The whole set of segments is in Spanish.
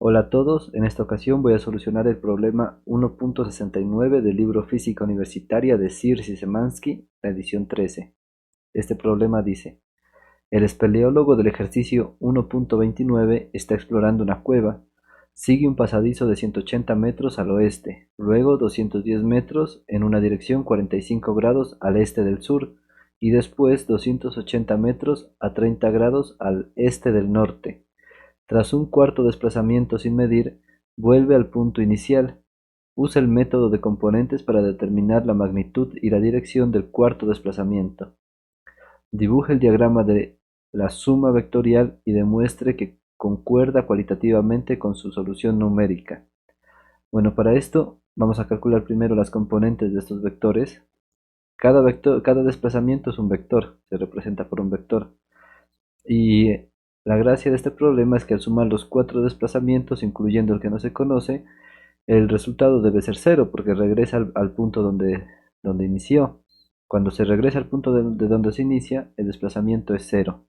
Hola a todos, en esta ocasión voy a solucionar el problema 1.69 del libro Física Universitaria de Sir Szymanski, la edición 13. Este problema dice: el espeleólogo del ejercicio 1.29 está explorando una cueva. Sigue un pasadizo de 180 metros al oeste, luego 210 metros en una dirección 45 grados al este del sur y después 280 metros a 30 grados al este del norte. Tras un cuarto desplazamiento sin medir, vuelve al punto inicial. Usa el método de componentes para determinar la magnitud y la dirección del cuarto desplazamiento. Dibuje el diagrama de la suma vectorial y demuestre que concuerda cualitativamente con su solución numérica. Bueno, para esto vamos a calcular primero las componentes de estos vectores. Cada desplazamiento es un vector, se representa por un vector. Y la gracia de este problema es que al sumar los cuatro desplazamientos, incluyendo el que no se conoce, el resultado debe ser cero, porque regresa al punto donde inició. Cuando se regresa al punto de donde se inicia, el desplazamiento es cero,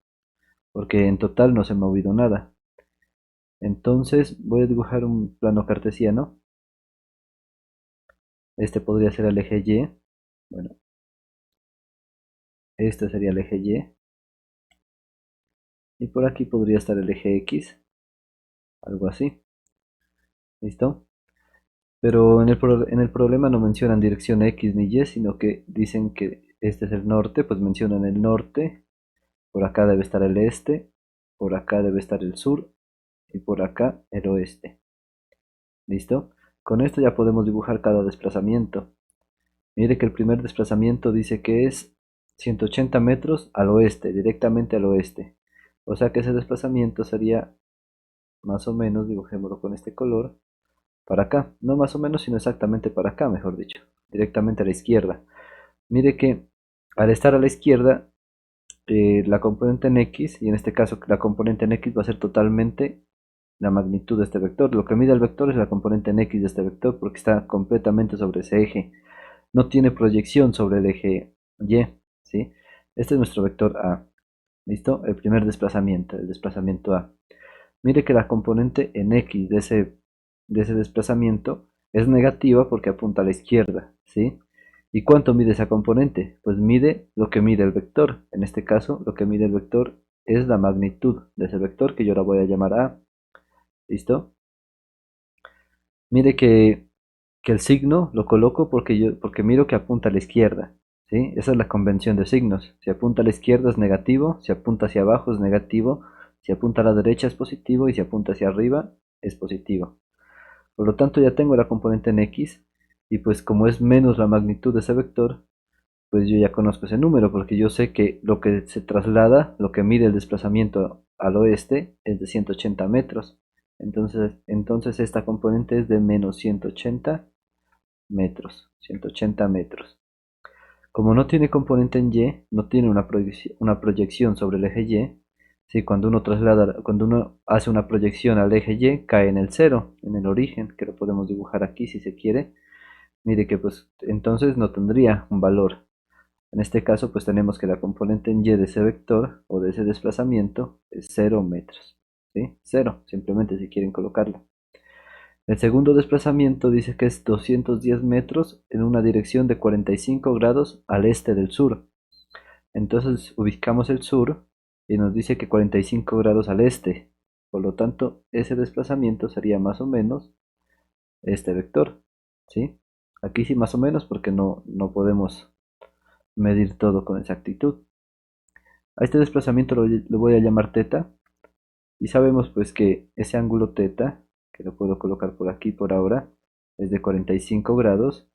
porque en total no se ha movido nada. Entonces voy a dibujar un plano cartesiano. Este podría ser el eje Y. Bueno, este sería el eje Y. Y por aquí podría estar el eje X, algo así. ¿Listo? Pero en el problema no mencionan dirección X ni Y, sino que dicen que este es el norte, pues mencionan el norte, por acá debe estar el este, por acá debe estar el sur y por acá el oeste. ¿Listo? Con esto ya podemos dibujar cada desplazamiento. Mire que el primer desplazamiento dice que es 180 metros al oeste, directamente al oeste. O sea que ese desplazamiento sería más o menos, dibujémoslo con este color, para acá, no más o menos, sino exactamente para acá, mejor dicho, directamente a la izquierda. Mire que al estar a la izquierda, la componente en X, y en este caso la componente en X va a ser totalmente la magnitud de este vector. Lo que mide el vector es la componente en X de este vector, porque está completamente sobre ese eje. No tiene proyección sobre el eje Y, ¿sí? Este es nuestro vector A. ¿Listo? El primer desplazamiento, el desplazamiento A. Mire que la componente en X de ese desplazamiento es negativa porque apunta a la izquierda, ¿sí? ¿Y cuánto mide esa componente? Pues mide lo que mide el vector. En este caso, lo que mide el vector es la magnitud de ese vector, que yo la voy a llamar A. ¿Listo? Mire que el signo lo coloco porque miro que apunta a la izquierda, ¿sí? Esa es la convención de signos. Si apunta a la izquierda es negativo, si apunta hacia abajo es negativo, si apunta a la derecha es positivo y si apunta hacia arriba es positivo. Por lo tanto ya tengo la componente en X y pues como es menos la magnitud de ese vector, pues yo ya conozco ese número porque yo sé que lo que se traslada, lo que mide el desplazamiento al oeste es de 180 metros. Entonces esta componente es de menos 180 metros, 180 metros. Como no tiene componente en Y, no tiene una proyección sobre el eje Y. Sí, cuando uno hace una proyección al eje Y, cae en el cero, en el origen, que lo podemos dibujar aquí si se quiere. Mire que pues entonces no tendría un valor. En este caso pues tenemos que la componente en Y de ese vector o de ese desplazamiento es 0 metros. ¿Sí? 0, simplemente si quieren colocarlo. El segundo desplazamiento dice que es 210 metros en una dirección de 45 grados al este del sur. Entonces ubicamos el sur y nos dice que 45 grados al este. Por lo tanto, ese desplazamiento sería más o menos este vector. ¿Sí? Aquí sí más o menos porque no podemos medir todo con exactitud. A este desplazamiento lo voy a llamar teta. Y sabemos pues que ese ángulo teta, que lo puedo colocar por aquí por ahora, es de 45 grados.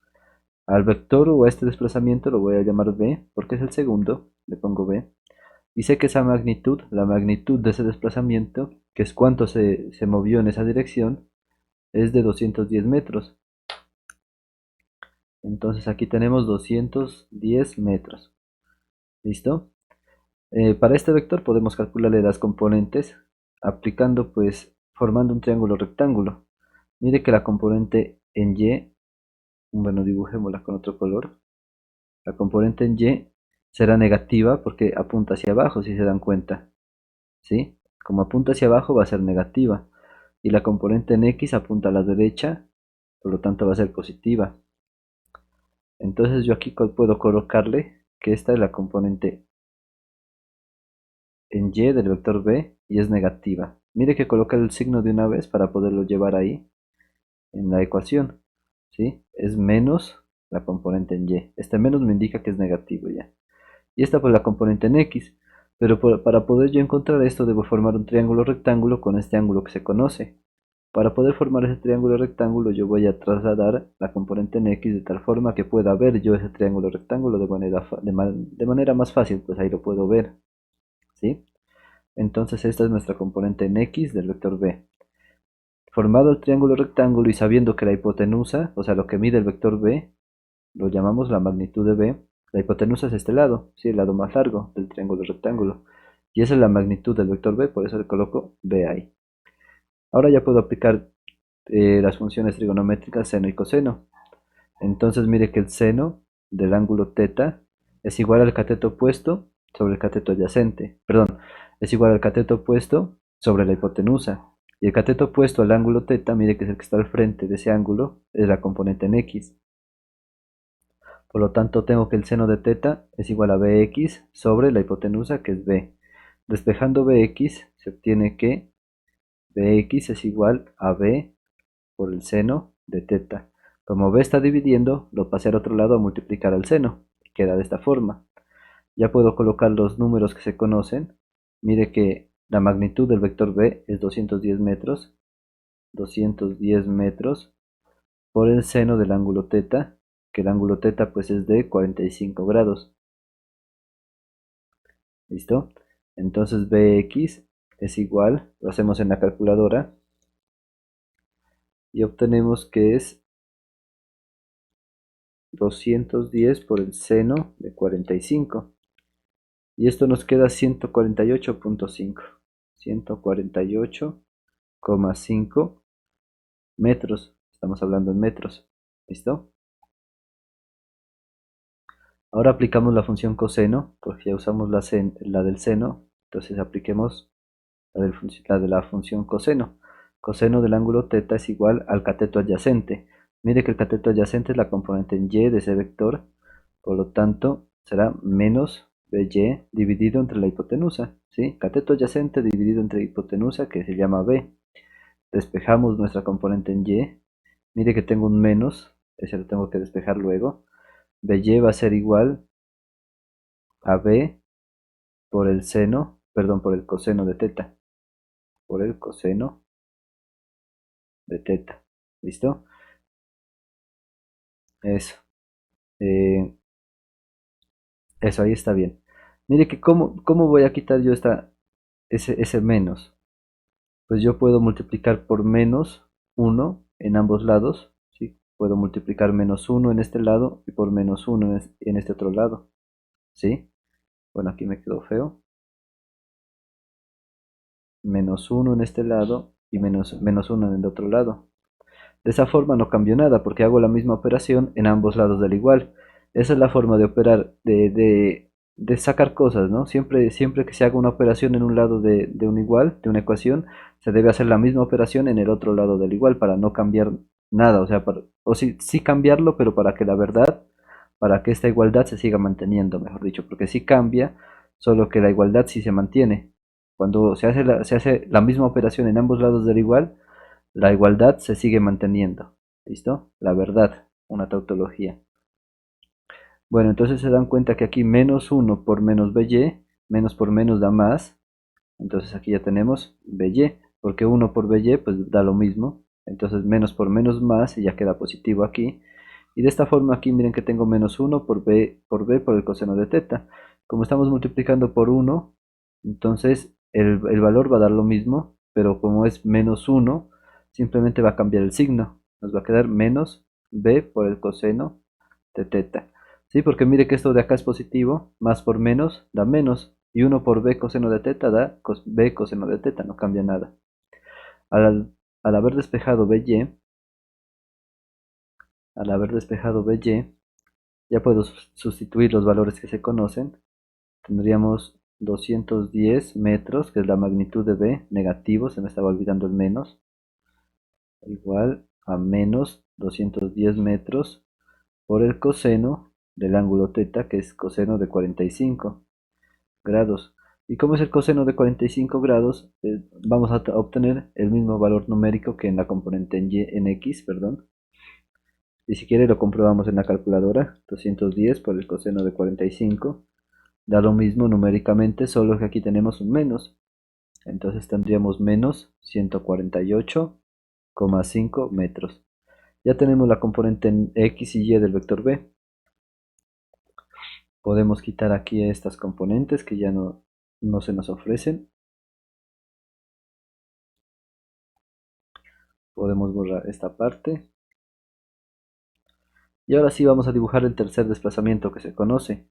Al vector o a este desplazamiento lo voy a llamar b, porque es el segundo, le pongo b. Y sé que esa magnitud, la magnitud de ese desplazamiento, que es cuánto se movió en esa dirección, es de 210 metros. Entonces aquí tenemos 210 metros. ¿Listo? Para este vector podemos calcularle las componentes aplicando pues formando un triángulo rectángulo. Mire que la componente en Y, bueno, dibujémosla con otro color. La componente en Y será negativa porque apunta hacia abajo, si se dan cuenta. ¿Sí? Como apunta hacia abajo va a ser negativa. y la componente en X apunta a la derecha, por lo tanto va a ser positiva. Entonces yo aquí puedo colocarle que esta es la componente en Y del vector B y es negativa. Mire que coloqué el signo de una vez para poderlo llevar ahí en la ecuación, ¿sí? Es menos la componente en Y. Este menos me indica que es negativo ya. Y esta pues la componente en X. Pero para poder yo encontrar esto debo formar un triángulo rectángulo con este ángulo que se conoce. Para poder formar ese triángulo rectángulo yo voy a trasladar la componente en X de tal forma que pueda ver yo ese triángulo rectángulo de manera más fácil, pues ahí lo puedo ver, ¿sí? Entonces esta es nuestra componente en X del vector B. Formado el triángulo rectángulo y sabiendo que la hipotenusa, o sea lo que mide el vector B, lo llamamos la magnitud de B, la hipotenusa es este lado, ¿sí? El lado más largo del triángulo rectángulo. Y esa es la magnitud del vector B, por eso le coloco B ahí. Ahora ya puedo aplicar las funciones trigonométricas seno y coseno. Entonces mire que el seno del ángulo θ es igual al cateto opuesto sobre el cateto adyacente. Perdón, es igual al cateto opuesto sobre la hipotenusa. Y el cateto opuesto al ángulo θ, mire que es el que está al frente de ese ángulo, es la componente en X. Por lo tanto tengo que el seno de θ es igual a Bx sobre la hipotenusa que es B. Despejando Bx se obtiene que Bx es igual a B por el seno de θ. Como B está dividiendo, lo pasé al otro lado a multiplicar al seno. Queda de esta forma. Ya puedo colocar los números que se conocen. Mire que la magnitud del vector B es 210 metros. 210 metros por el seno del ángulo θ, que el ángulo θ pues es de 45 grados. ¿Listo? Entonces Bx es igual, lo hacemos en la calculadora y obtenemos que es 210 por el seno de 45. Y esto nos queda 148.5. 148,5 metros. Estamos hablando en metros. ¿Listo? Ahora aplicamos la función coseno, porque ya usamos la del seno. Entonces apliquemos la de la función coseno. Coseno del ángulo θ es igual al cateto adyacente. Mire que el cateto adyacente es la componente en Y de ese vector. Por lo tanto, será menos BY dividido entre la hipotenusa. ¿Sí? Cateto adyacente dividido entre hipotenusa, que se llama B. Despejamos nuestra componente en Y. Mire que tengo un menos. Ese lo tengo que despejar luego. BY va a ser igual a B por el seno, perdón, por el coseno de θ. Por el coseno de θ. ¿Listo? Eso. Eh, eso, ahí está bien. Mire que cómo voy a quitar yo ese menos. Pues yo puedo multiplicar por menos 1 en ambos lados. ¿Sí? Puedo multiplicar menos 1 en este lado y por menos 1 en este otro lado. ¿Sí? Bueno, aquí me quedó feo. Menos 1 en este lado y menos 1 en el otro lado. De esa forma no cambio nada porque hago la misma operación en ambos lados del igual. Esa es la forma de operar, de sacar cosas, ¿no? Siempre que se haga una operación en un lado de un igual, de una ecuación, se debe hacer la misma operación en el otro lado del igual para no cambiar nada, o sea, o sí cambiarlo, pero para que la verdad, para que esta igualdad se siga manteniendo, mejor dicho, porque sí cambia, solo que la igualdad sí se mantiene. Cuando se hace la misma operación en ambos lados del igual, la igualdad se sigue manteniendo. ¿Listo? La verdad, una tautología. Bueno, entonces se dan cuenta que aquí menos 1 por menos BY, menos por menos da más. Entonces aquí ya tenemos BY, porque 1 por BY pues da lo mismo. Entonces menos por menos más y ya queda positivo aquí. Y de esta forma aquí miren que tengo menos 1 por B por el coseno de θ. Como estamos multiplicando por 1, entonces el valor va a dar lo mismo, pero como es menos 1, simplemente va a cambiar el signo. Nos va a quedar menos B por el coseno de θ. ¿Sí? Porque mire que esto de acá es positivo, más por menos da menos. Y 1 por B coseno de θ da B coseno de θ, no cambia nada. Al haber despejado BY, ya puedo sustituir los valores que se conocen. Tendríamos 210 metros, que es la magnitud de B, negativo, se me estaba olvidando el menos. igual a menos 210 metros por el coseno del ángulo θ, que es coseno de 45 grados. ¿Y cómo es el coseno de 45 grados? Vamos a obtener el mismo valor numérico que en la componente en x, perdón. Y si quiere lo comprobamos en la calculadora. 210 por el coseno de 45 da lo mismo numéricamente, solo que aquí tenemos un menos. Entonces tendríamos menos 148,5 metros. Ya tenemos la componente en x y y del vector b. Podemos quitar aquí estas componentes que ya no se nos ofrecen. Podemos borrar esta parte. Y ahora sí vamos a dibujar el tercer desplazamiento que se conoce.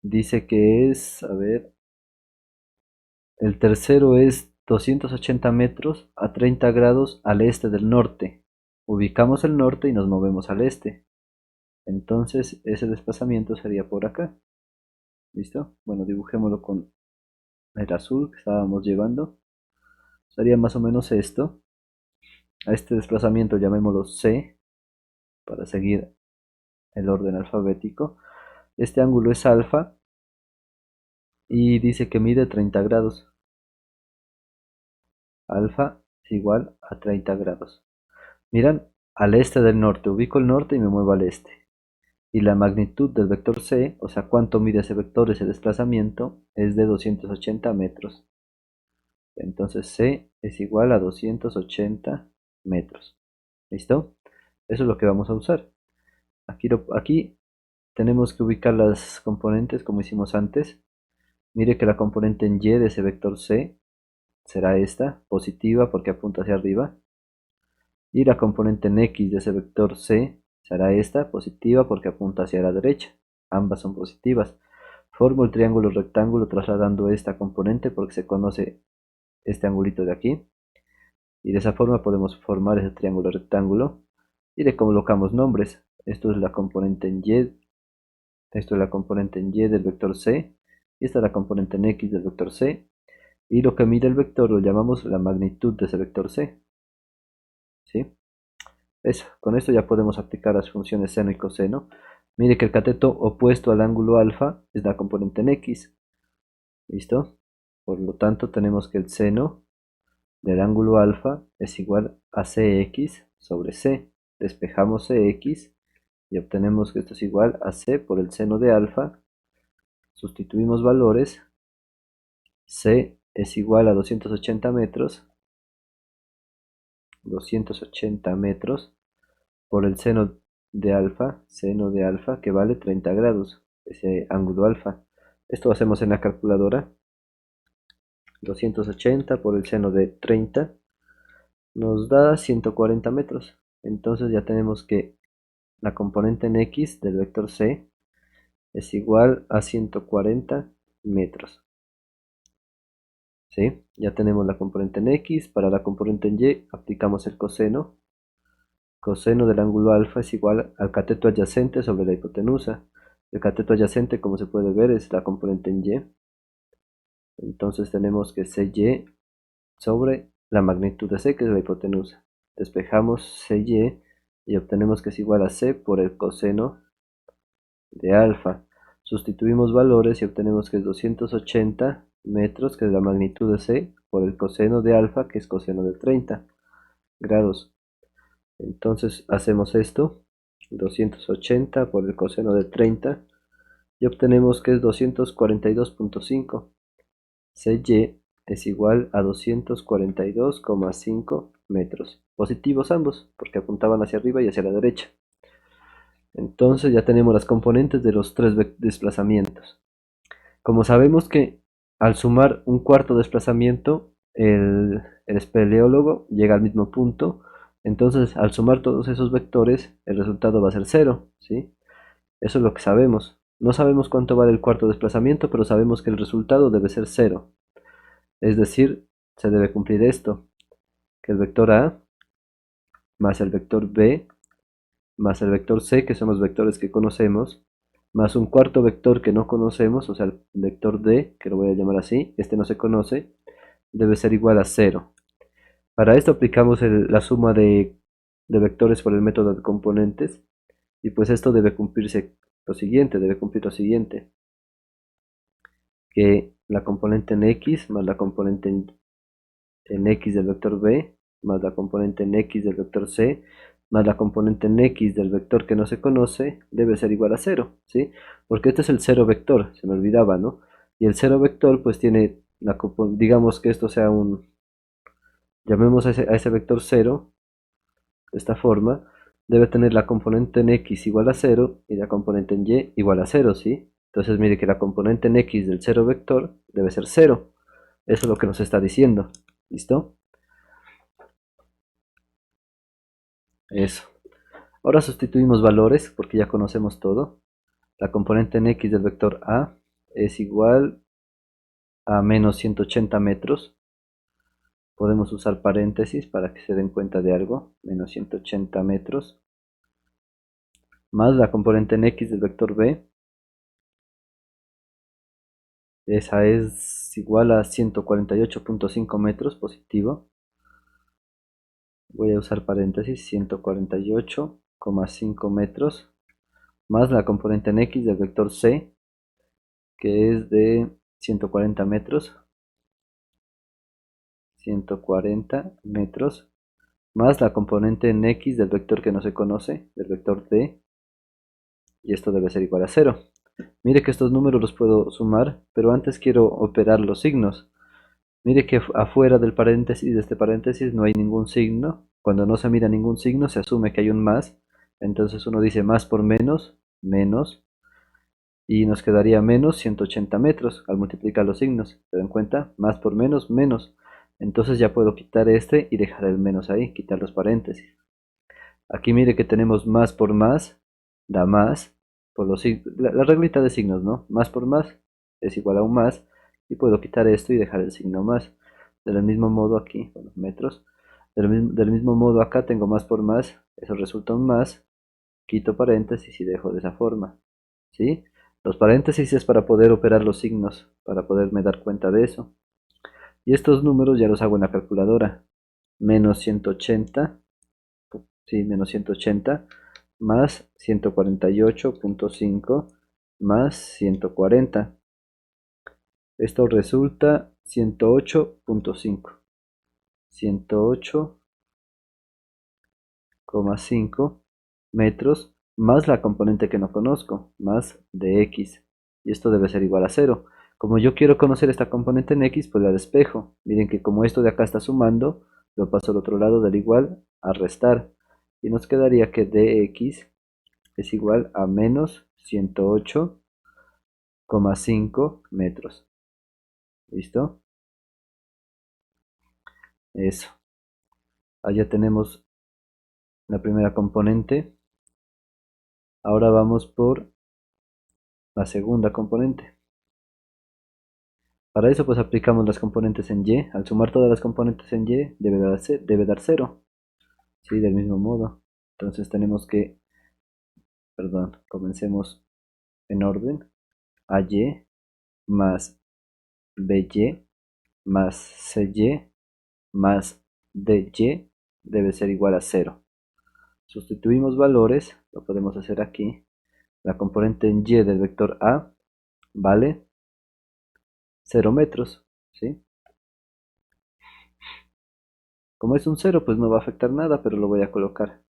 Dice que es, a ver, el tercero es 280 metros a 30 grados al este del norte. Ubicamos el norte y nos movemos al este. Entonces ese desplazamiento sería por acá. ¿Listo? Bueno, dibujémoslo con el azul que estábamos llevando. Sería más o menos esto. A este desplazamiento llamémoslo C para seguir el orden alfabético. Este ángulo es alfa y dice que mide 30 grados. Alfa es igual a 30 grados. Miran, al este del norte. Ubico el norte y me muevo al este. Y la magnitud del vector C, o sea, cuánto mide ese vector, ese desplazamiento, es de 280 metros. Entonces C es igual a 280 metros. ¿Listo? Eso es lo que vamos a usar. Aquí tenemos que ubicar las componentes como hicimos antes. Mire que la componente en y de ese vector C será esta, positiva porque apunta hacia arriba. Y la componente en x de ese vector C será esta, positiva porque apunta hacia la derecha. Ambas son positivas. Formo el triángulo rectángulo trasladando esta componente porque se conoce este angulito de aquí. Y de esa forma podemos formar ese triángulo rectángulo. Y le colocamos nombres. Esto es la componente en y. Esto es la componente en y del vector C. Y esta es la componente en x del vector C. Y lo que mide el vector lo llamamos la magnitud de ese vector C. ¿Sí? Eso, con esto ya podemos aplicar las funciones seno y coseno. Mire que el cateto opuesto al ángulo alfa es la componente en x. ¿Listo? Por lo tanto tenemos que el seno del ángulo alfa es igual a cx sobre c. Despejamos cx y obtenemos que esto es igual a c por el seno de alfa. Sustituimos valores. C es igual a 280 metros. 280 metros por el seno de alfa que vale 30 grados, ese ángulo alfa. Esto lo hacemos en la calculadora. 280 por el seno de 30 nos da 140 metros. Entonces ya tenemos que la componente en x del vector c es igual a 140 metros. ¿Sí? Ya tenemos la componente en x. Para la componente en y aplicamos el coseno. Coseno del ángulo alfa es igual al cateto adyacente sobre la hipotenusa. El cateto adyacente, como se puede ver, es la componente en y. Entonces tenemos que cy sobre la magnitud de c, que es la hipotenusa. Despejamos cy y obtenemos que es igual a c por el coseno de alfa. Sustituimos valores y obtenemos que es 280 metros, que es la magnitud de c, por el coseno de alfa, que es coseno de 30 grados. Entonces hacemos esto, 280 por el coseno de 30, y obtenemos que es 242,5. Cy es igual a 242,5 metros. Positivos ambos, porque apuntaban hacia arriba y hacia la derecha. Entonces ya tenemos las componentes de los tres desplazamientos. Como sabemos que al sumar un cuarto desplazamiento, el espeleólogo llega al mismo punto, entonces al sumar todos esos vectores, el resultado va a ser 0, ¿sí? Eso es lo que sabemos. No sabemos cuánto vale el cuarto desplazamiento, pero sabemos que el resultado debe ser 0. Es decir, se debe cumplir esto, que el vector A más el vector B más el vector C, que son los vectores que conocemos, más un cuarto vector que no conocemos, o sea, el vector D, que lo voy a llamar así, este no se conoce, debe ser igual a 0. Para esto aplicamos la suma de vectores por el método de componentes, y pues esto debe cumplirse lo siguiente, debe cumplir lo siguiente, que la componente en x más la componente en x del vector b más la componente en x del vector c más la componente en x del vector que no se conoce debe ser igual a 0, ¿sí? Porque este es el cero vector, se me olvidaba, ¿no? Y el cero vector pues tiene, digamos que esto sea llamemos a ese vector 0, de esta forma, debe tener la componente en x igual a 0 y la componente en y igual a 0, ¿sí? Entonces mire que la componente en x del cero vector debe ser 0. Eso es lo que nos está diciendo. ¿Listo? Eso. Ahora sustituimos valores porque ya conocemos todo. La componente en x del vector a es igual a menos 180 metros. Podemos usar paréntesis para que se den cuenta de algo. Menos 180 metros. Más la componente en x del vector b. Esa es igual a 148.5 metros positivo. Voy a usar paréntesis 148,5 metros. Más la componente en x del vector c, que es de 140 metros. 140 metros. Más la componente en x del vector que no se conoce, del vector d. Y esto debe ser igual a 0. Mire que estos números los puedo sumar, pero antes quiero operar los signos. Mire que afuera del paréntesis, de este paréntesis, no hay ningún signo. Cuando no se mira ningún signo, se asume que hay un más. Entonces uno dice más por menos, menos. Y nos quedaría menos 180 metros al multiplicar los signos. ¿Se dan cuenta? Más por menos, menos. Entonces ya puedo quitar este y dejar el menos ahí, quitar los paréntesis. Aquí mire que tenemos más por más, da más, por la reglita de signos, ¿no? Más por más es igual a un más, y puedo quitar esto y dejar el signo más. Del mismo modo aquí, bueno, metros, del mismo modo acá tengo más por más, eso resulta un más, quito paréntesis y dejo de esa forma, ¿sí? Los paréntesis es para poder operar los signos, para poderme dar cuenta de eso. Y estos números ya los hago en la calculadora. Menos 180, sí, menos 180 más 148.5 más 140. Esto resulta 108.5. 108,5 metros más la componente que no conozco, más de x. Y esto debe ser igual a 0. Como yo quiero conocer esta componente en x, pues la despejo. Miren que como esto de acá está sumando, lo paso al otro lado del igual a restar. Y nos quedaría que dx es igual a menos 108,5 metros. ¿Listo? Eso. Allá tenemos la primera componente. Ahora vamos por la segunda componente. Para eso pues aplicamos las componentes en y. Al sumar todas las componentes en y debe dar 0. ¿Sí? Del mismo modo. Entonces tenemos que, perdón, comencemos en orden. AY más BY más CY más DY debe ser igual a 0. Sustituimos valores, lo podemos hacer aquí. La componente en y del vector A vale 0 metros, ¿sí? Como es un 0, pues no va a afectar nada, pero lo voy a colocar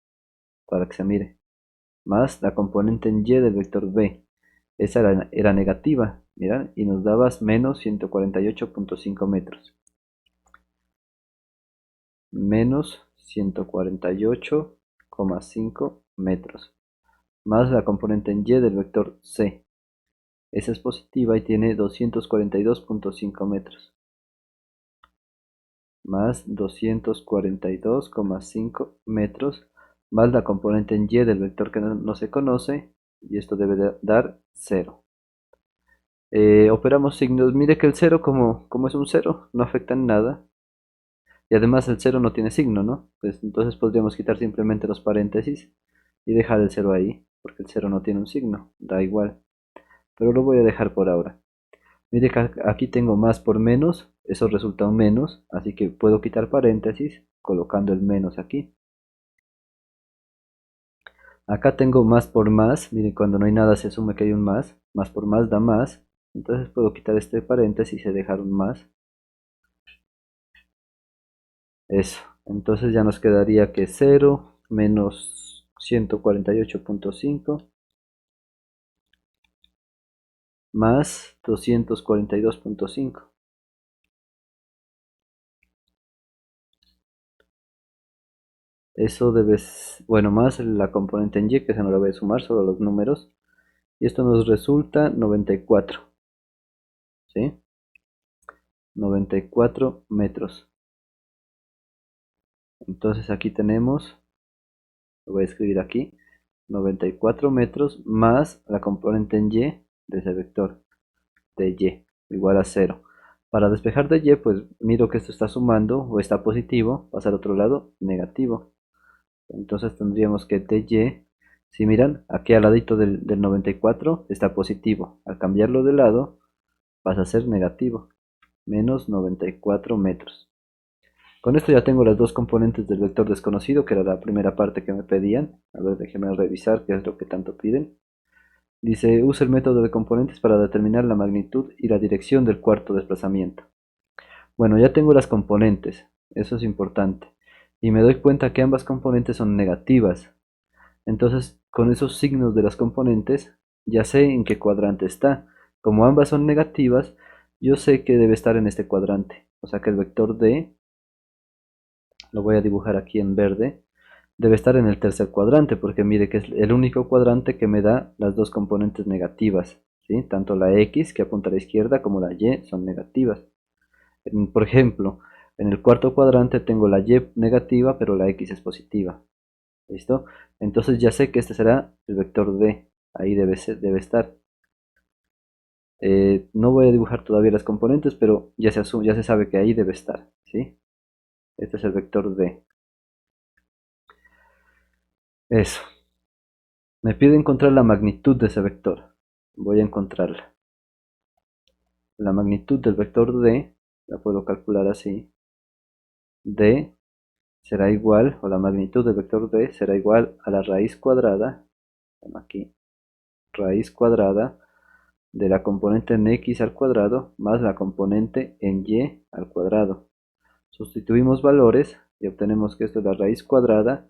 para que se mire. Más la componente en y del vector B. Esa era negativa, miran, y nos daba menos 148.5 metros. Menos 148,5 metros. Más la componente en y del vector C. Esa es positiva y tiene 242.5 metros. Más 242,5 metros. Más la componente en y del vector que no se conoce. Y esto debe dar 0. Operamos signos. Mire que el 0 como es un 0 no afecta en nada. Y además el 0 no tiene signo, ¿no? Pues entonces podríamos quitar simplemente los paréntesis y dejar el 0 ahí. Porque el 0 no tiene un signo. Da igual. Pero lo voy a dejar por ahora. Mire que aquí tengo más por menos, eso resulta un menos, así que puedo quitar paréntesis colocando el menos aquí. Acá tengo más por más, miren, cuando no hay nada se asume que hay un más por más da más, entonces puedo quitar este paréntesis y dejar un más. Eso, entonces ya nos quedaría que 0 menos 148.5 más 242.5. Eso debe, bueno, más la componente en y, que se nos la voy a sumar, solo los números. Y esto nos resulta 94, ¿sí? 94 metros. Entonces aquí tenemos, lo voy a escribir aquí, 94 metros más la componente en y de ese vector, de y, igual a 0. Para despejar de y, pues miro que esto está sumando o está positivo, pasa al otro lado, negativo. Entonces tendríamos que de y, si miran, aquí al ladito del 94 está positivo. Al cambiarlo de lado, pasa a ser negativo, menos 94 metros. Con esto ya tengo las dos componentes del vector desconocido, que era la primera parte que me pedían. A ver, déjenme revisar qué es lo que tanto piden. Dice, usa el método de componentes para determinar la magnitud y la dirección del cuarto desplazamiento. Bueno, ya tengo las componentes, eso es importante. Y me doy cuenta que ambas componentes son negativas. Entonces, con esos signos de las componentes, ya sé en qué cuadrante está. Como ambas son negativas, yo sé que debe estar en este cuadrante. O sea que el vector D, lo voy a dibujar aquí en verde, debe estar en el tercer cuadrante, porque mire que es el único cuadrante que me da las dos componentes negativas, ¿sí? Tanto la X, que apunta a la izquierda, como la Y son negativas. Por ejemplo, en el cuarto cuadrante tengo la Y negativa, pero la X es positiva. ¿Listo? Entonces ya sé que este será el vector D. Ahí debe estar. No voy a dibujar todavía las componentes, pero ya se sabe que ahí debe estar, ¿sí? Este es el vector D. Eso. Me pide encontrar la magnitud de ese vector. Voy a encontrarla. La magnitud del vector D, la puedo calcular así. D será igual, o la magnitud del vector D será igual a la raíz cuadrada, aquí, raíz cuadrada de la componente en x al cuadrado más la componente en y al cuadrado. Sustituimos valores y obtenemos que esto es la raíz cuadrada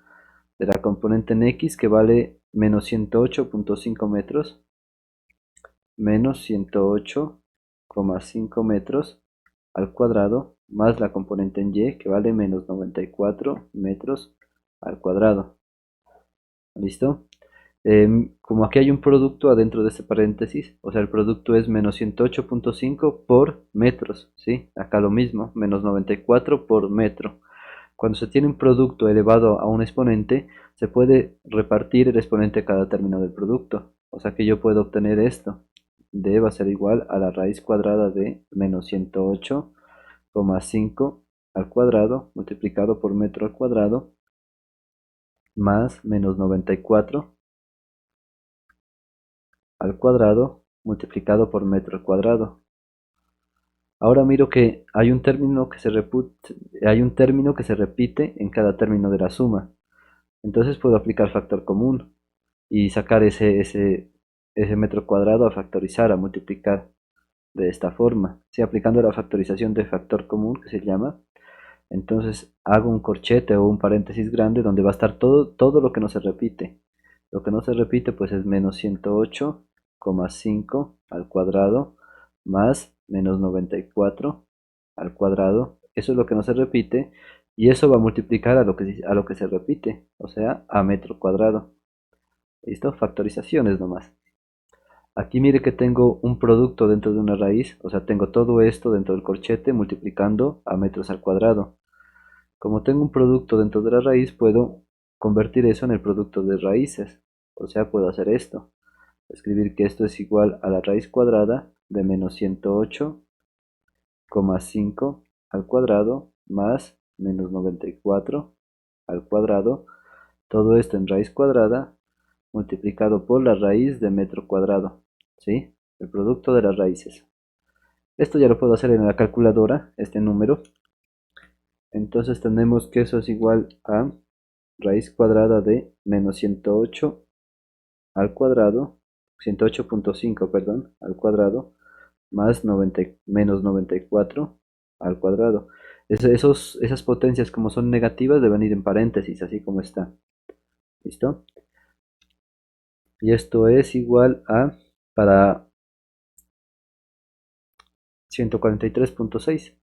de la componente en x, que vale menos 108.5 metros, menos 108,5 metros al cuadrado, más la componente en y, que vale menos 94 metros al cuadrado. ¿Listo? Como aquí hay un producto adentro de este paréntesis, o sea, el producto es menos 108.5 por metros, ¿sí? Acá lo mismo, menos 94 por metro. Cuando se tiene un producto elevado a un exponente, se puede repartir el exponente a cada término del producto. O sea que yo puedo obtener esto. D va a ser igual a la raíz cuadrada de menos 108,5 al cuadrado multiplicado por metro al cuadrado más menos 94 al cuadrado multiplicado por metro al cuadrado. Ahora miro que hay un término que se repite en cada término de la suma. Entonces puedo aplicar factor común y sacar ese metro cuadrado a factorizar, a multiplicar de esta forma. Si aplicando la factorización de factor común, que se llama, entonces hago un corchete o un paréntesis grande donde va a estar todo lo que no se repite. Lo que no se repite pues es menos 108,5 al cuadrado más menos 94 al cuadrado. Eso es lo que no se repite y eso va a multiplicar a lo que se repite, o sea, a metro cuadrado. ¿Listo? Factorizaciones nomás. Aquí mire que tengo un producto dentro de una raíz, o sea, tengo todo esto dentro del corchete multiplicando a metros al cuadrado. Como tengo un producto dentro de la raíz, puedo convertir eso en el producto de raíces. O sea, puedo hacer esto. Escribir que esto es igual a la raíz cuadrada de menos 108,5 al cuadrado más menos 94 al cuadrado. Todo esto en raíz cuadrada multiplicado por la raíz de metro cuadrado. ¿Sí? El producto de las raíces. Esto ya lo puedo hacer en la calculadora, este número. Entonces tenemos que eso es igual a raíz cuadrada de menos 108 al cuadrado, 108.5, perdón, al cuadrado, más 90, menos 94 al cuadrado. Esas potencias como son negativas deben ir en paréntesis, así como está. ¿Listo? Y esto es igual a, para 143.6.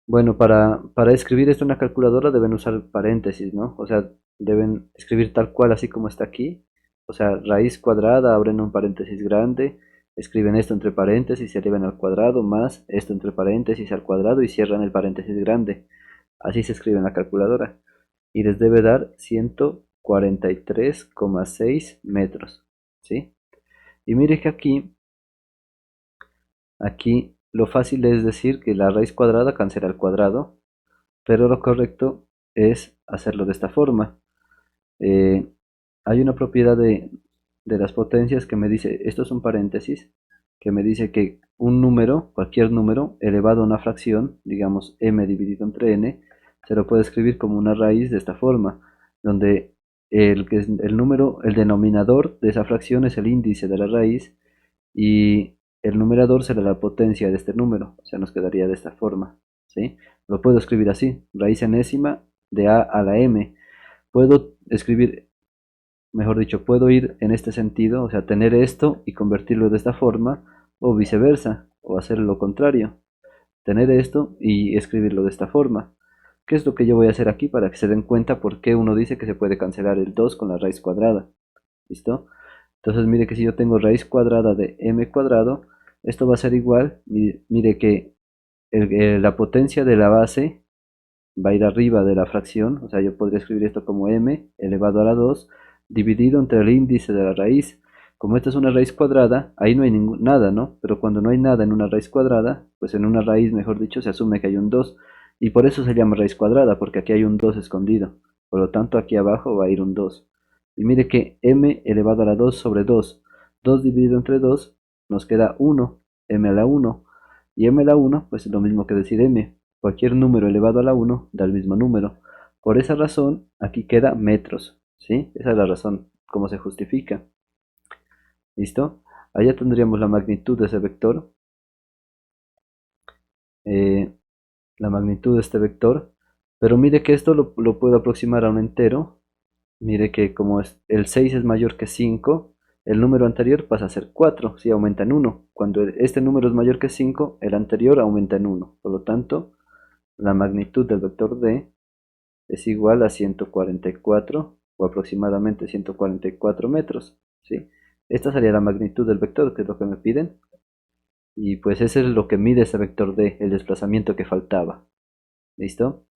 Bueno, para escribir esto en la calculadora deben usar paréntesis, ¿no? O sea, deben escribir tal cual así como está aquí. O sea, raíz cuadrada, abren un paréntesis grande, escriben esto entre paréntesis, se elevan al cuadrado, más esto entre paréntesis al cuadrado y cierran el paréntesis grande. Así se escribe en la calculadora. Y les debe dar 143,6 metros, ¿sí? Y mire que aquí lo fácil es decir que la raíz cuadrada cancela el cuadrado, pero lo correcto es hacerlo de esta forma. Eh, Hay una propiedad de las potencias que me dice, esto es un paréntesis, que me dice que un número, cualquier número, elevado a una fracción, digamos m dividido entre n, se lo puede escribir como una raíz de esta forma, donde que es el número, el denominador de esa fracción es el índice de la raíz y el numerador será la potencia de este número, o sea, nos quedaría de esta forma, ¿sí? Lo puedo escribir así, raíz enésima de a la m. Puedo escribir, mejor dicho, puedo ir en este sentido, o sea, tener esto y convertirlo de esta forma, o viceversa, o hacer lo contrario, tener esto y escribirlo de esta forma. ¿Qué es lo que yo voy a hacer aquí para que se den cuenta por qué uno dice que se puede cancelar el 2 con la raíz cuadrada? ¿Listo? Entonces mire que si yo tengo raíz cuadrada de m cuadrado, esto va a ser igual, mire que la potencia de la base va a ir arriba de la fracción, o sea, yo podría escribir esto como m elevado a la 2 dividido entre el índice de la raíz. Como esta es una raíz cuadrada, ahí no hay nada, ¿no? Pero cuando no hay nada en una raíz cuadrada, pues en una raíz, mejor dicho, se asume que hay un 2. Y por eso se llama raíz cuadrada, porque aquí hay un 2 escondido. Por lo tanto, aquí abajo va a ir un 2. Y mire que m elevado a la 2 sobre 2. 2 dividido entre 2 nos queda 1, m a la 1. Y m a la 1, pues es lo mismo que decir m. Cualquier número elevado a la 1 da el mismo número. Por esa razón, aquí queda metros, ¿sí? Esa es la razón, cómo se justifica. ¿Listo? Allá tendríamos la magnitud de ese vector. eh, la magnitud de este vector. Pero mire que esto lo puedo aproximar a un entero. Mire que como el 6 es mayor que 5, el número anterior pasa a ser 4, si aumenta en 1. Cuando este número es mayor que 5, el anterior aumenta en 1. Por lo tanto, la magnitud del vector D es igual a 144 o aproximadamente 144 metros, ¿sí? Esta sería la magnitud del vector, que es lo que me piden, y pues ese es lo que mide ese vector D, el desplazamiento que faltaba, ¿listo?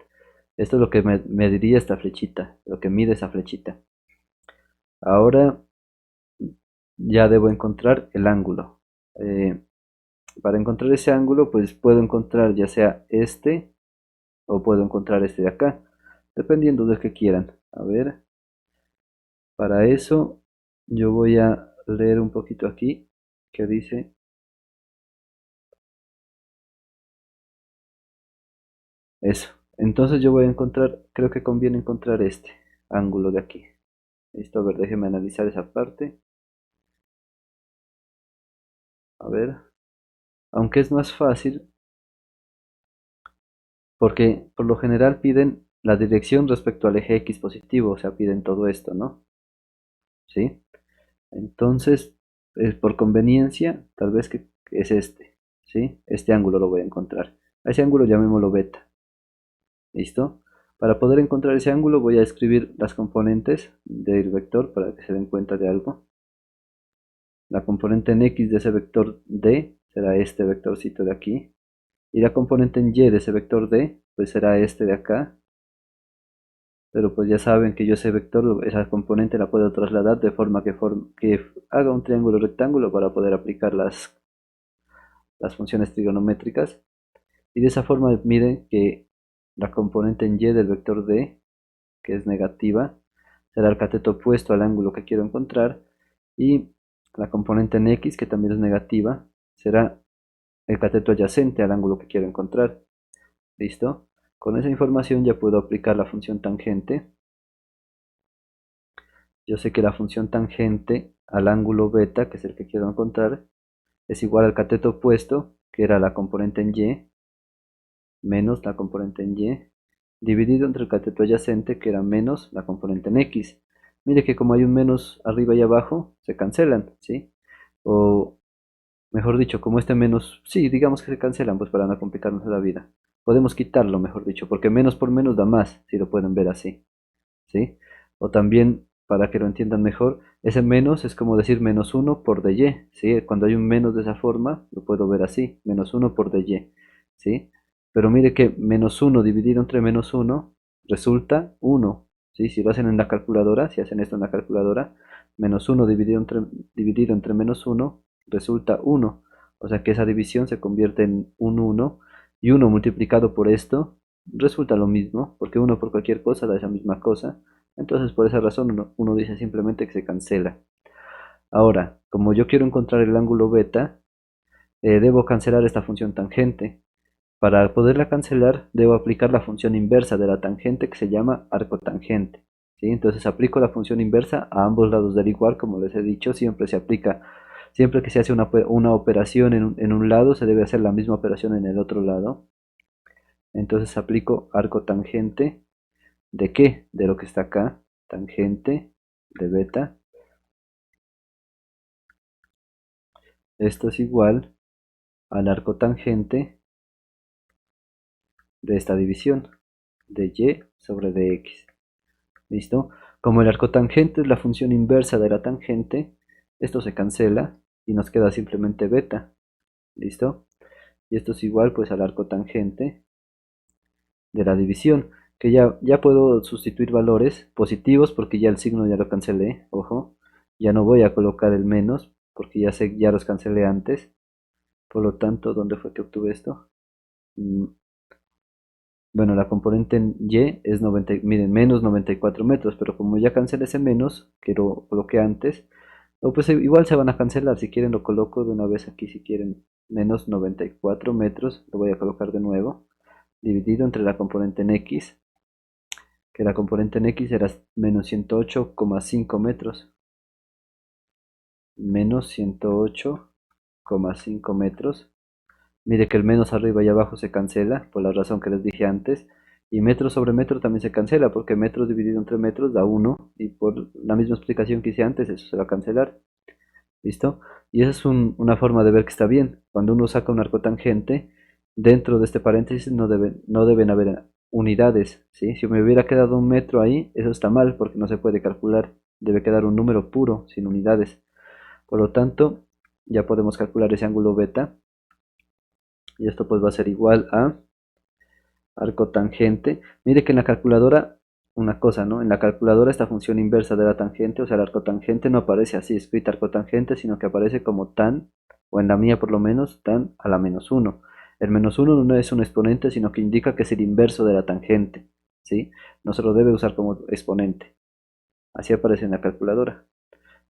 Esto es lo que me diría esta flechita, lo que mide esa flechita. Ahora ya debo encontrar el ángulo. Eh, para encontrar ese ángulo, pues puedo encontrar ya sea este o puedo encontrar este de acá, dependiendo del que quieran. A ver, para eso yo voy a leer un poquito aquí que dice eso. Entonces yo voy a encontrar, creo que conviene encontrar este ángulo de aquí. Listo, a ver, déjeme analizar esa parte. A ver, aunque es más fácil porque por lo general piden la dirección respecto al eje X positivo, o sea, piden todo esto, ¿no? ¿Sí? Entonces, por conveniencia, tal vez que es este, ¿sí? Este ángulo lo voy a encontrar. A ese ángulo llamémoslo beta. ¿Listo? Para poder encontrar ese ángulo voy a escribir las componentes del vector para que se den cuenta de algo. La componente en X de ese vector D será este vectorcito de aquí. Y la componente en Y de ese vector D pues será este de acá. Pero pues ya saben que yo ese vector, esa componente la puedo trasladar de forma que haga un triángulo rectángulo para poder aplicar las funciones trigonométricas. Y de esa forma miren que la componente en Y del vector D, que es negativa, será el cateto opuesto al ángulo que quiero encontrar. Y la componente en X, que también es negativa, será el cateto adyacente al ángulo que quiero encontrar. ¿Listo? Con esa información ya puedo aplicar la función tangente. Yo sé que la función tangente al ángulo beta, que es el que quiero encontrar, es igual al cateto opuesto, que era la componente en y, menos la componente en y, dividido entre el cateto adyacente, que era menos la componente en x. Mire que como hay un menos arriba y abajo, se cancelan, ¿sí? O mejor dicho, como este menos, sí, digamos que se cancelan, pues para no complicarnos la vida. Podemos quitarlo, mejor dicho, porque menos por menos da más, si lo pueden ver así, ¿sí? O también, para que lo entiendan mejor, ese menos es como decir menos uno por dy, ¿sí? Cuando hay un menos de esa forma, lo puedo ver así, menos uno por dy, ¿sí? Pero mire que menos uno dividido entre menos uno resulta uno, ¿sí? Si lo hacen en la calculadora, si hacen esto en la calculadora, menos uno dividido entre menos uno resulta uno. O sea que esa división se convierte en un uno, y uno multiplicado por esto resulta lo mismo, porque uno por cualquier cosa da esa misma cosa. Entonces por esa razón uno dice simplemente que se cancela. Ahora, como yo quiero encontrar el ángulo beta, debo cancelar esta función tangente. Para poderla cancelar, debo aplicar la función inversa de la tangente, que se llama arcotangente, ¿sí? Entonces aplico la función inversa a ambos lados del igual. Como les he dicho, siempre se aplica, siempre que se hace una operación en un lado, se debe hacer la misma operación en el otro lado. Entonces aplico arcotangente ¿de qué? De lo que está acá, tangente de beta. Esto es igual al arcotangente de esta división, de y sobre dx. ¿Listo? Como el arcotangente es la función inversa de la tangente, esto se cancela y nos queda simplemente beta. ¿Listo? Y esto es igual pues al arcotangente de la división, que ya puedo sustituir valores positivos porque ya el signo ya lo cancelé, ojo. Ya no voy a colocar el menos porque ya sé, ya los cancelé antes. Por lo tanto, ¿dónde fue que obtuve esto? Bueno, la componente en y es 90, miren, menos 94 metros, pero como ya cancelé ese menos, que lo coloqué antes, pues igual se van a cancelar. Si quieren lo coloco de una vez aquí, si quieren menos 94 metros, lo voy a colocar de nuevo, dividido entre la componente en x, que la componente en x era menos 108,5 metros, menos 108,5 metros. Mire que el menos arriba y abajo se cancela, por la razón que les dije antes. Y metro sobre metro también se cancela, porque metros dividido entre metros da 1. Y por la misma explicación que hice antes, eso se va a cancelar. ¿Listo? Y esa es una forma de ver que está bien. Cuando uno saca un arco tangente, dentro de este paréntesis no deben haber unidades, ¿sí? Si me hubiera quedado un metro ahí, eso está mal, porque no se puede calcular. Debe quedar un número puro, sin unidades. Por lo tanto, ya podemos calcular ese ángulo beta. Y esto pues va a ser igual a arco tangente. Mire que en la calculadora, una cosa, ¿no? En la calculadora esta función inversa de la tangente, o sea, el arco tangente no aparece así escrita arco tangente, sino que aparece como tan, o en la mía por lo menos, tan a la menos 1. El menos 1 no es un exponente, sino que indica que es el inverso de la tangente, ¿sí? No se lo debe usar como exponente. Así aparece en la calculadora.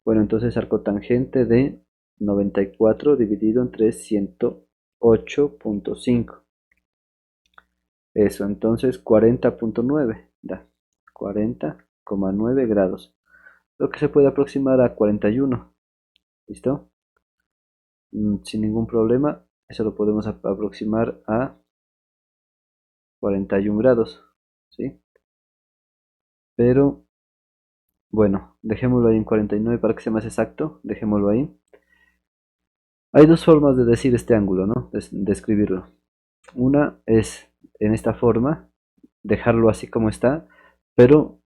Bueno, entonces arco tangente de 94 dividido entre 108,5. Eso, entonces 40,9 da 40,9 grados, lo que se puede aproximar a 41. ¿Listo? Sin ningún problema, eso lo podemos aproximar a 41 grados, ¿sí? Pero, bueno, dejémoslo ahí en 49 para que sea más exacto, dejémoslo ahí. Hay dos formas de decir este ángulo, ¿no? De escribirlo. Una es en esta forma, dejarlo así como está, pero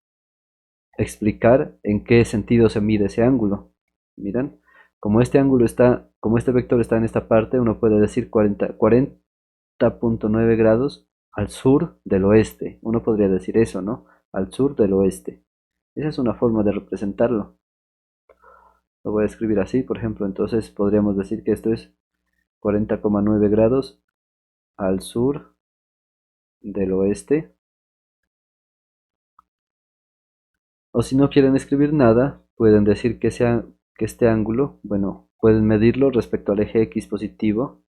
explicar en qué sentido se mide ese ángulo. Miren, como este vector está en esta parte, uno puede decir 40,9 grados al sur del oeste. Uno podría decir eso, ¿no? Al sur del oeste. Esa es una forma de representarlo. Lo voy a escribir así, por ejemplo. Entonces podríamos decir que esto es 40,9 grados al sur del oeste. O si no quieren escribir nada, pueden decir que este ángulo, bueno, pueden medirlo respecto al eje X positivo.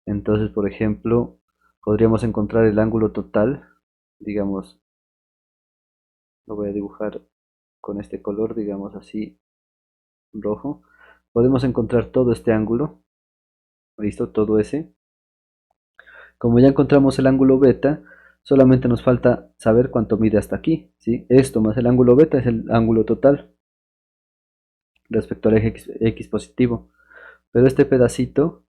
Entonces, por ejemplo, podríamos encontrar el ángulo total, digamos, lo voy a dibujar con este color, digamos así, rojo. Podemos encontrar todo este ángulo, listo, todo ese. Como ya encontramos el ángulo beta, solamente nos falta saber cuánto mide hasta aquí, ¿sí? Esto más el ángulo beta es el ángulo total respecto al eje X positivo. Pero este pedacito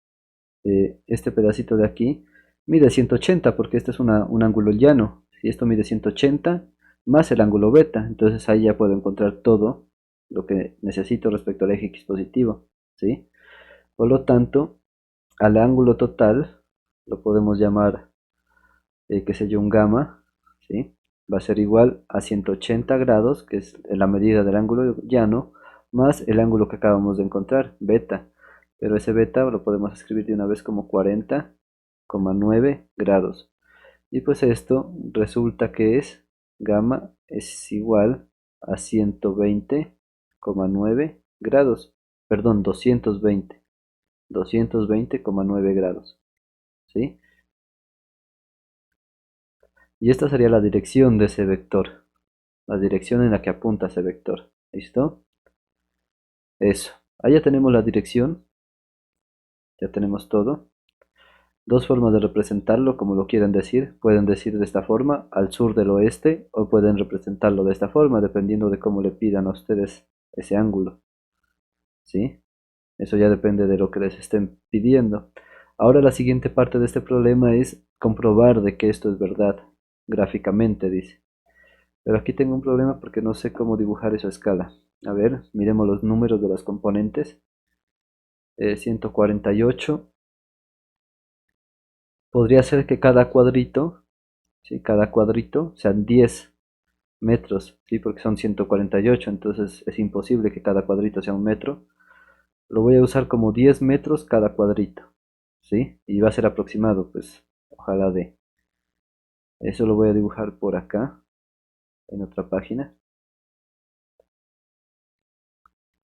de aquí, mide 180 porque este es un ángulo llano. Si esto mide 180 más el ángulo beta, entonces ahí ya puedo encontrar todo lo que necesito respecto al eje X positivo, ¿sí? Por lo tanto, al ángulo total lo podemos llamar, qué sé yo, un gamma, ¿sí? Va a ser igual a 180 grados, que es la medida del ángulo llano, más el ángulo que acabamos de encontrar, beta. Pero ese beta lo podemos escribir de una vez como 40,9 grados. Y pues esto resulta que es gamma es igual a 120,9 grados. Perdón, 220,9 grados. ¿Sí? Y esta sería la dirección de ese vector, la dirección en la que apunta ese vector. ¿Listo? Eso. Ahí ya tenemos la dirección, ya tenemos todo. Dos formas de representarlo, como lo quieran decir. Pueden decir de esta forma, al sur del oeste, o pueden representarlo de esta forma, dependiendo de cómo le pidan a ustedes ese ángulo. ¿Sí? Eso ya depende de lo que les estén pidiendo. Ahora la siguiente parte de este problema es comprobar de que esto es verdad, gráficamente, dice. Pero aquí tengo un problema porque no sé cómo dibujar esa escala. A ver, miremos los números de los componentes. 148. Podría ser que cada cuadrito, ¿sí? Cada cuadrito sean 10 metros, ¿sí? Porque son 148, entonces es imposible que cada cuadrito sea un metro. Lo voy a usar como 10 metros cada cuadrito, ¿sí? Y va a ser aproximado, pues ojalá de. Eso lo voy a dibujar por acá, en otra página.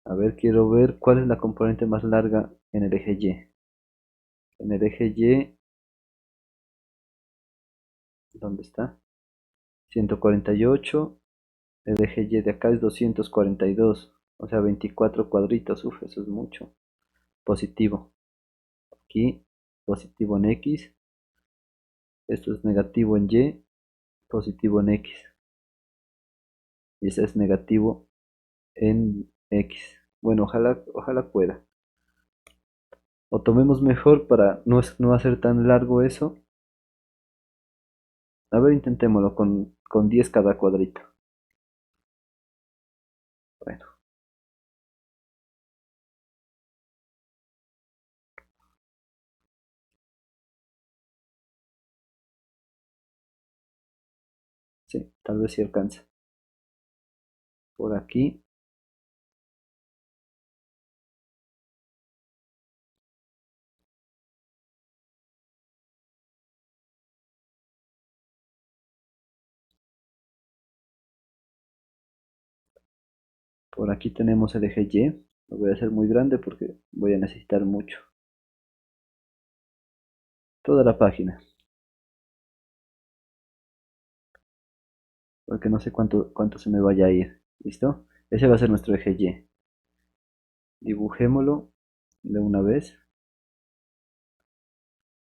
A ver, quiero ver cuál es la componente más larga en el eje Y. En el eje Y, ¿dónde está? 148. El eje Y de acá es 242. O sea, 24 cuadritos. Uf, eso es mucho. Positivo. Aquí, positivo en X. Esto es negativo en Y, positivo en X. Y ese es negativo en X. Bueno, ojalá pueda. O tomemos mejor para no hacer tan largo eso. A ver, intentémoslo con 10 cada cuadrito. Bueno, sí, tal vez sí alcance. Por aquí, por aquí tenemos el eje Y. Lo voy a hacer muy grande porque voy a necesitar mucho. Toda la página. Porque no sé cuánto se me vaya a ir. ¿Listo? Ese va a ser nuestro eje Y. Dibujémoslo de una vez.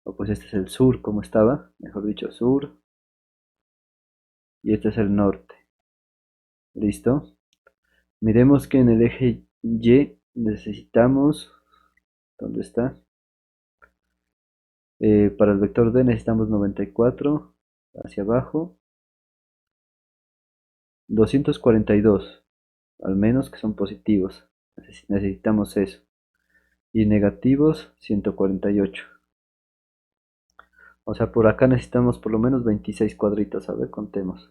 O pues este es el sur, como estaba. Mejor dicho, sur. Y este es el norte. ¿Listo? Miremos que en el eje Y necesitamos. ¿Dónde está? Para el vector D necesitamos 94 hacia abajo. 242. Al menos que son positivos. Necesitamos eso. Y negativos 148. O sea, por acá necesitamos por lo menos 26 cuadritos. A ver, contemos.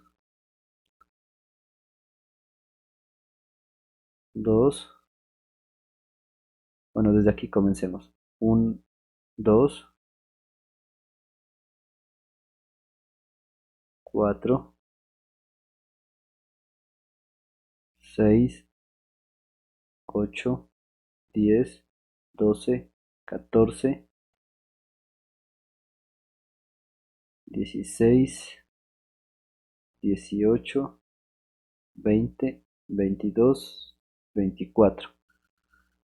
2. Bueno, desde aquí comencemos. 1, 2, 4, 6, 8, 10, 12, 14, 16, 18, 20, 22, 24.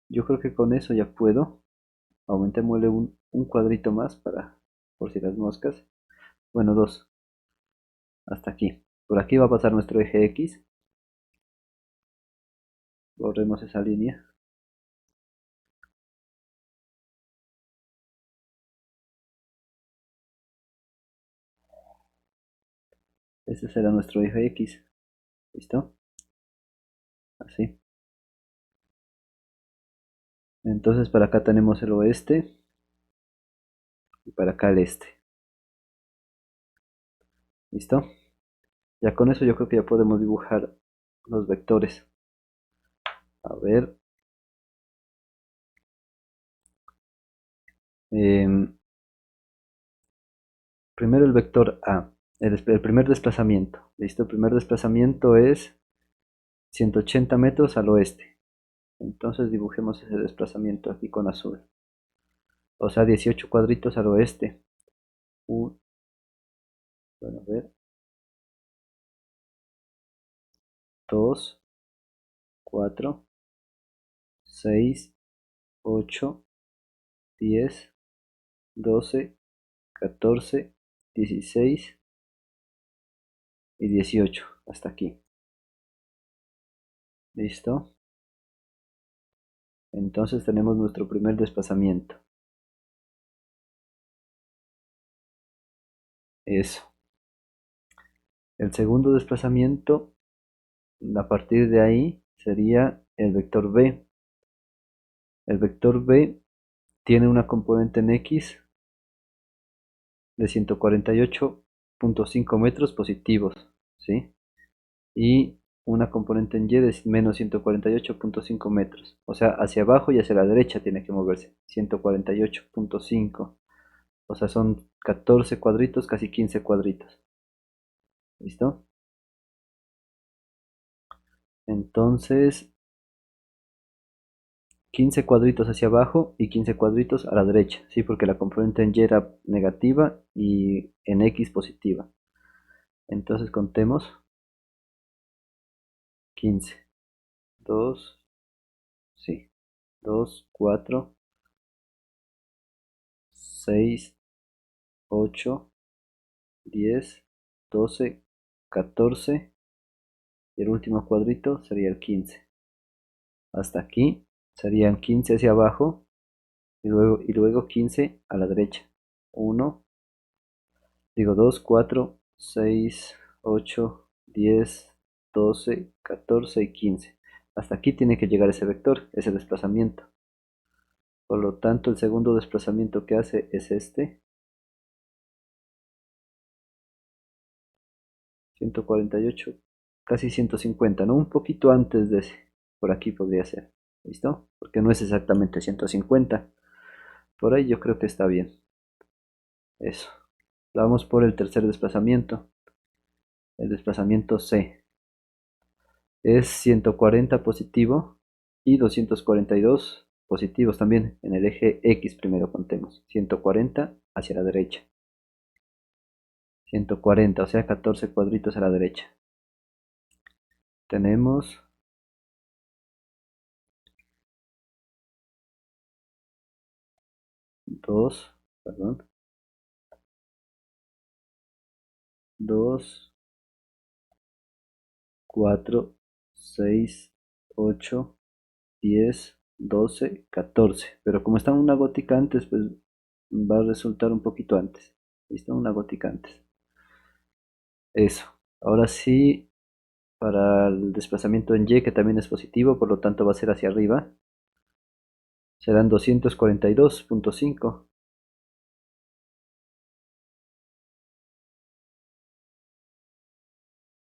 Yo creo que con eso ya puedo. Aumentémosle un cuadrito más para, por si las moscas. Bueno, dos. Hasta aquí. Por aquí va a pasar nuestro eje X. Borremos esa línea. Ese será nuestro eje X. ¿Listo? Así. Entonces para acá tenemos el oeste y para acá el este. ¿Listo? Ya con eso yo creo que ya podemos dibujar los vectores. A ver. em, Primero el vector A. El primer desplazamiento. ¿Listo? El primer desplazamiento es 180 metros al oeste. Entonces dibujemos ese desplazamiento aquí con azul. O sea, 18 cuadritos al oeste. Bueno, a ver. 2, 4, 6, 8, 10, 12, 14, 16 y 18. Hasta aquí. ¿Listo? Entonces tenemos nuestro primer desplazamiento. Eso. El segundo desplazamiento, a partir de ahí, sería el vector B. El vector B tiene una componente en X de 148,5 metros positivos, ¿sí? Y una componente en Y de menos 148,5 metros. O sea, hacia abajo y hacia la derecha tiene que moverse. 148,5. O sea, son 14 cuadritos, casi 15 cuadritos. ¿Listo? Entonces, 15 cuadritos hacia abajo y 15 cuadritos a la derecha, ¿sí? Porque la componente en Y era negativa y en X positiva. Entonces contemos 15. 2, sí. 2, 4, 6, 8, 10, 12, 14 y el último cuadrito sería el 15. Hasta aquí serían 15 hacia abajo y luego 15 a la derecha. 1, digo 2, 4, 6, 8, 10, 12, 14 y 15. Hasta aquí tiene que llegar ese vector, ese desplazamiento. Por lo tanto, el segundo desplazamiento que hace es este. 148, casi 150, ¿no? Un poquito antes de ese. Por aquí podría ser. ¿Listo? Porque no es exactamente 150. Por ahí yo creo que está bien. Eso. Vamos por el tercer desplazamiento. El desplazamiento C. Es 140 positivo y 242 positivos también. En el eje X primero contemos. 140 hacia la derecha. 140, o sea 14 cuadritos a la derecha. Tenemos 2, perdón, 2, 4, 6, 8, 10, 12, 14. Pero como está una gótica antes, pues va a resultar un poquito antes. ¿Listo? Una gótica antes. Eso. Ahora sí, para el desplazamiento en Y, que también es positivo, por lo tanto va a ser hacia arriba, serán 242,5.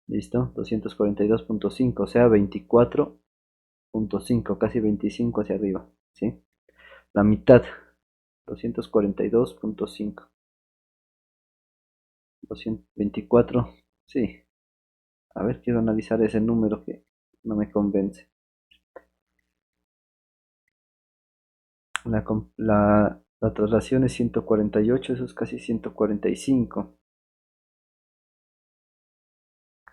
¿Listo? 242,5, o sea 24,5, casi 25 hacia arriba. ¿Sí? La mitad, 242,5. 224, sí. A ver, quiero analizar ese número que no me convence. La traslación es 148, eso es casi 145.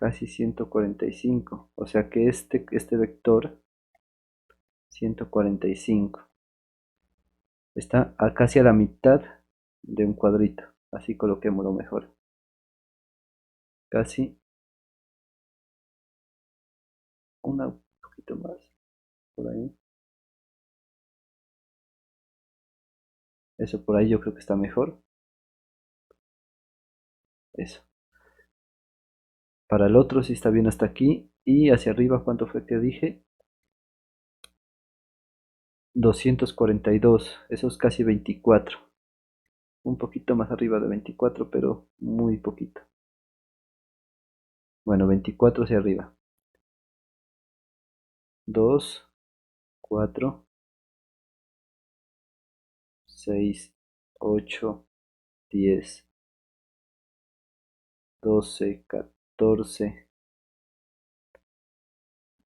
casi 145, o sea que este vector 145 está casi a la mitad de un cuadrito, así coloquémoslo mejor, casi un poquito más, por ahí, eso por ahí yo creo que está mejor, eso, para el otro sí está bien hasta aquí, y hacia arriba, ¿cuánto fue que dije? 242, eso es casi 24, un poquito más arriba de 24, pero muy poquito. Bueno, 24 hacia arriba. 2, 4, 6, 8, 10, 12, 14,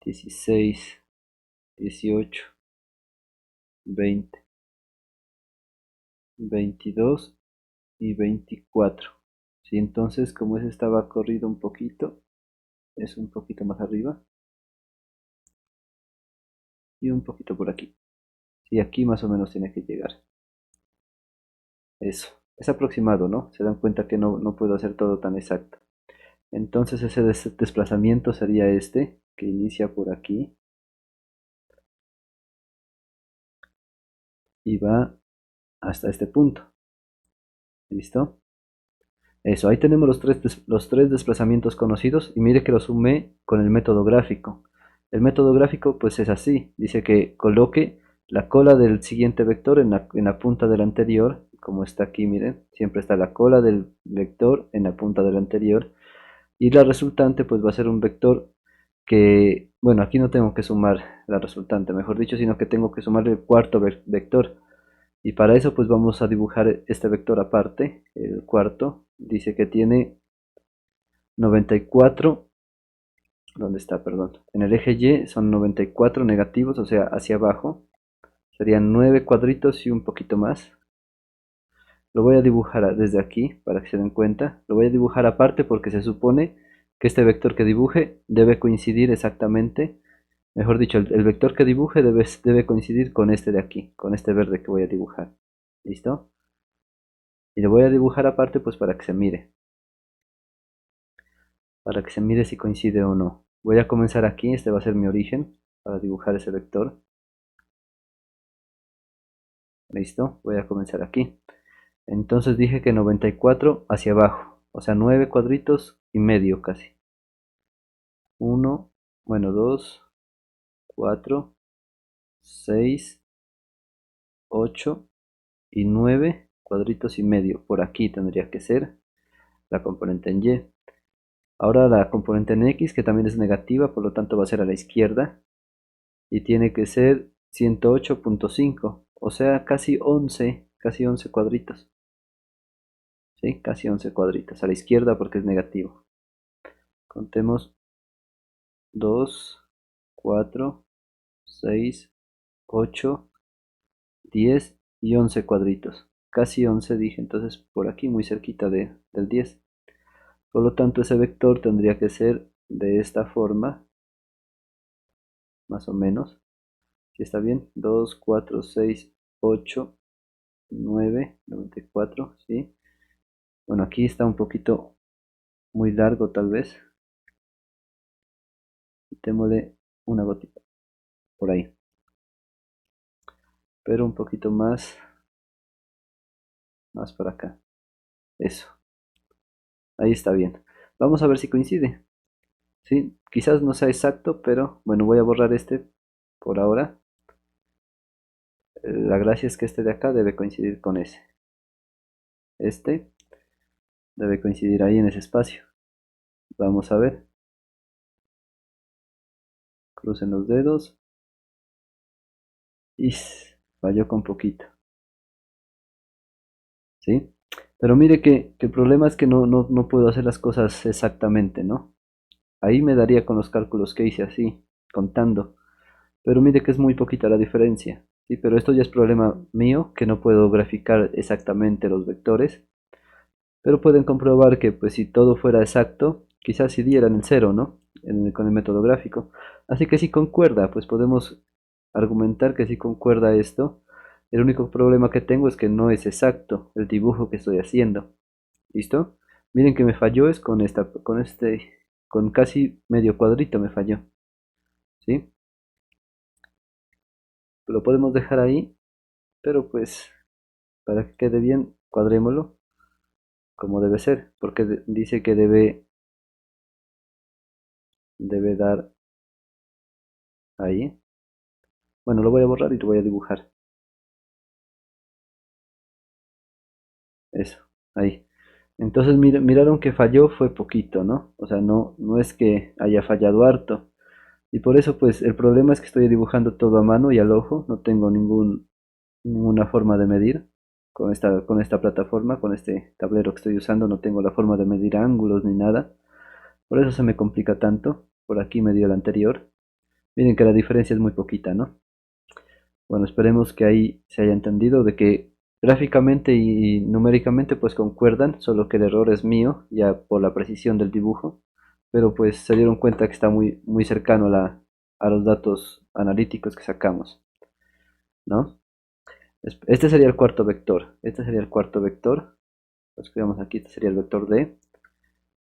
16, 18, 20, 22 y 24. ¿Sí? Entonces, como ese estaba corrido un poquito, es un poquito más arriba y un poquito por aquí. Y aquí más o menos tiene que llegar. Eso. Es aproximado, ¿no? Se dan cuenta que no puedo hacer todo tan exacto. Entonces ese desplazamiento sería este, que inicia por aquí y va hasta este punto. ¿Listo? Eso, ahí tenemos los tres desplazamientos conocidos y mire que los sumé con el método gráfico. El método gráfico pues es así, dice que coloque la cola del siguiente vector en la punta del anterior, como está aquí, miren, siempre está la cola del vector en la punta del anterior y la resultante pues va a ser un vector que, bueno, aquí no tengo que sumar la resultante, mejor dicho, sino que tengo que sumar el cuarto vector. Y para eso pues vamos a dibujar este vector aparte, el cuarto, dice que tiene 94, ¿dónde está? Perdón. En el eje Y son 94 negativos, o sea, hacia abajo. Serían 9 cuadritos y un poquito más. Lo voy a dibujar desde aquí para que se den cuenta. Lo voy a dibujar aparte porque se supone que este vector que dibuje debe coincidir exactamente. Mejor dicho, el vector que dibuje debe coincidir con este de aquí, con este verde que voy a dibujar. ¿Listo? Y lo voy a dibujar aparte pues para que se mire. Para que se mire si coincide o no. Voy a comenzar aquí, este va a ser mi origen para dibujar ese vector. ¿Listo? Voy a comenzar aquí. Entonces dije que 94 hacia abajo, o sea 9 cuadritos y medio casi. 1, bueno 2, 4, 6, 8 y 9 cuadritos y medio. Por aquí tendría que ser la componente en Y. Ahora la componente en X, que también es negativa, por lo tanto va a ser a la izquierda. Y tiene que ser 108.5, o sea, casi 11 cuadritos. ¿Sí? Casi 11 cuadritos. A la izquierda porque es negativo. Contemos 2, 4, 6, 8, 10 y 11 cuadritos. Casi 11 dije, entonces por aquí muy cerquita del 10. Por lo tanto, ese vector tendría que ser de esta forma, más o menos. Si está bien, 2, 4, 6, 8, 9, 94, ¿sí? Bueno, aquí está un poquito muy largo tal vez. Quitémosle una gotita por ahí. Pero un poquito más para acá. Eso. Ahí está bien. Vamos a ver si coincide. ¿Sí? Quizás no sea exacto, pero bueno, voy a borrar este por ahora. La gracia es que este de acá debe coincidir con ese. Este debe coincidir ahí en ese espacio. Vamos a ver. Crucen los dedos. Y falló con poquito. ¿Sí? Pero mire que el problema es que no puedo hacer las cosas exactamente, ¿no? Ahí me daría con los cálculos que hice así, contando. Pero mire que es muy poquita la diferencia. Sí, pero esto ya es problema mío, que no puedo graficar exactamente los vectores. Pero pueden comprobar que pues si todo fuera exacto, quizás si dieran el cero, ¿no? Con el método gráfico. Así que si concuerda, pues podemos argumentar que si concuerda esto. El único problema que tengo es que no es exacto el dibujo que estoy haciendo. ¿Listo? Miren que me falló es con casi medio cuadrito me falló. ¿Sí? Lo podemos dejar ahí, pero pues para que quede bien, cuadrémoslo como debe ser, porque dice que debe dar ahí. Bueno, lo voy a borrar y lo voy a dibujar. Eso, ahí. Entonces miraron que falló fue poquito, ¿no? O sea, no es que haya fallado harto. Y por eso pues el problema es que estoy dibujando todo a mano y al ojo, no tengo ninguna forma de medir. Con esta plataforma, con este tablero que estoy usando, no tengo la forma de medir ángulos ni nada. Por eso se me complica tanto. Por aquí me dio el anterior. Miren que la diferencia es muy poquita, ¿no? Bueno, esperemos que ahí se haya entendido de que gráficamente y numéricamente pues concuerdan, solo que el error es mío, ya por la precisión del dibujo, pero pues se dieron cuenta que está muy cercano a los datos analíticos que sacamos, ¿no? Este sería el cuarto vector, lo escribamos aquí, este sería el vector D,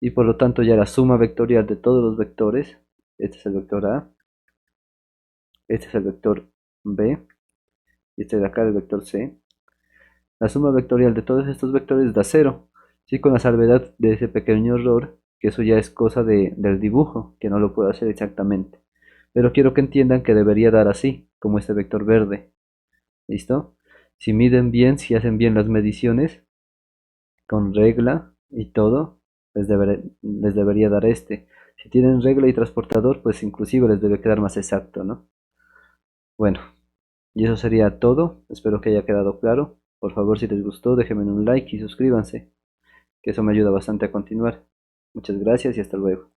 y por lo tanto ya la suma vectorial de todos los vectores, este es el vector A, este es el vector B, y este de acá el vector C. La suma vectorial de todos estos vectores da cero, sí, con la salvedad de ese pequeño error, que eso ya es cosa del dibujo, que no lo puedo hacer exactamente. Pero quiero que entiendan que debería dar así, como este vector verde. ¿Listo? Si miden bien, si hacen bien las mediciones, con regla y todo, les debería dar este. Si tienen regla y transportador, pues inclusive les debe quedar más exacto, ¿no? Bueno, y eso sería todo. Espero que haya quedado claro. Por favor, si les gustó, déjenme un like y suscríbanse, que eso me ayuda bastante a continuar. Muchas gracias y hasta luego.